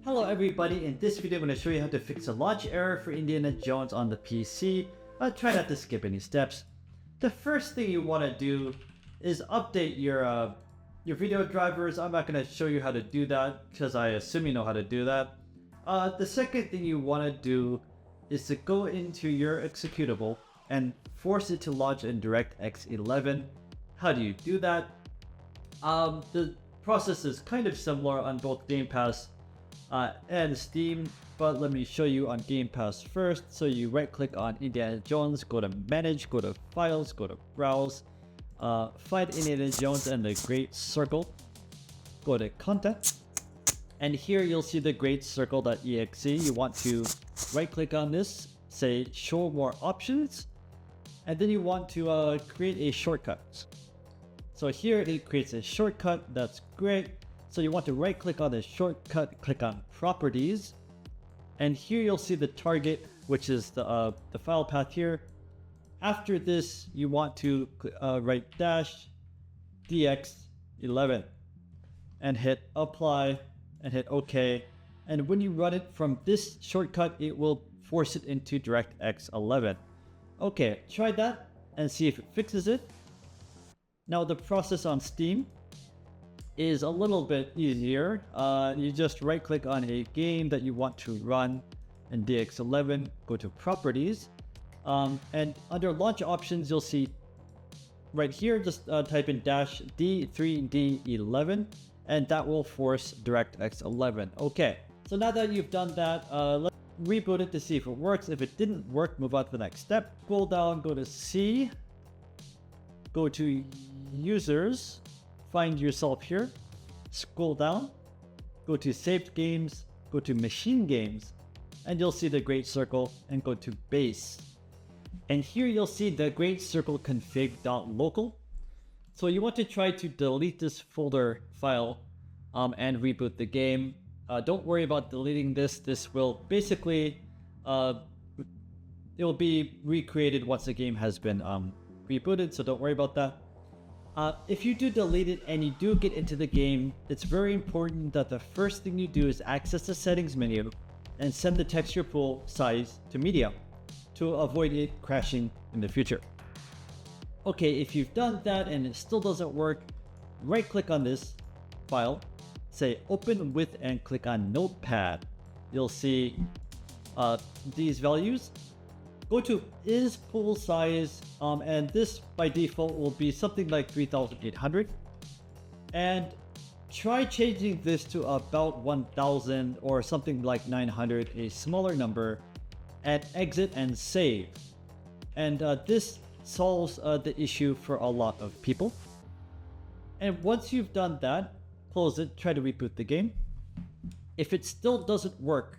Hello everybody, in this video I'm going to show you how to fix a launch error for Indiana Jones on the PC. Try not to skip any steps. The first thing you want to do is update your video drivers. I'm not going to show you how to do that because I assume you know how to do that. The second thing you want to do is to go into your executable and force it to launch in DirectX 11. How do you do that? The process is kind of similar on both Game Pass and Steam, but let me show you on Game Pass first. So you right click on Indiana Jones, go to Manage, go to Files, go to Browse, find Indiana Jones and the Great Circle, go to Content, and here you'll see the Great Circle.exe. You want to right click on this, say Show More Options, and then you want to create a shortcut. So here it creates a shortcut. That's great. So you want to right click on the shortcut, click on Properties, and here you'll see the target, which is the file path here. After this, you want to write -dx11 and hit Apply and hit OK. And when you run it from this shortcut, it will force it into DirectX 11. Okay, try that and see if it fixes it. Now the process on Steam is a little bit easier. You just right click on a game that you want to run in DX11, go to Properties, and under Launch Options you'll see right here, just type in -D3D11 and that will force DirectX 11. Okay, so now that you've done that, let's reboot it to see if it works. If it didn't work, move on to the next step. Scroll down, go to C, go to Users, find yourself here, scroll down, go to Saved Games, go to Machine Games, and you'll see the Great Circle, and go to Base. And here you'll see the Great Circle config.local. So you want to try to delete this folder file and reboot the game. Don't worry about deleting this. This will basically, it will be recreated once the game has been rebooted, so don't worry about that. If you do delete it and you do get into the game, it's very important that the first thing you do is access the settings menu and send the texture pool size to medium to avoid it crashing in the future. Okay, if you've done that and it still doesn't work, right click on this file, say open with and click on Notepad. You'll see these values. Go to is pool size, and this by default will be something like 3,800, and try changing this to about 1,000 or something like 900, a smaller number, and exit and save. And this solves the issue for a lot of people. And once you've done that, close it, try to reboot the game. If it still doesn't work,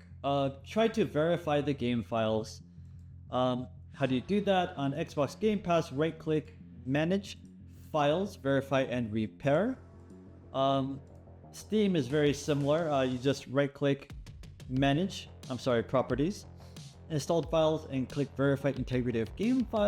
try to verify the game files. How do you do that? On Xbox Game Pass, right click, Manage, Files, Verify and Repair. Steam is very similar. You just right click, Manage, Properties, Installed Files, and click Verify Integrity of Game Files.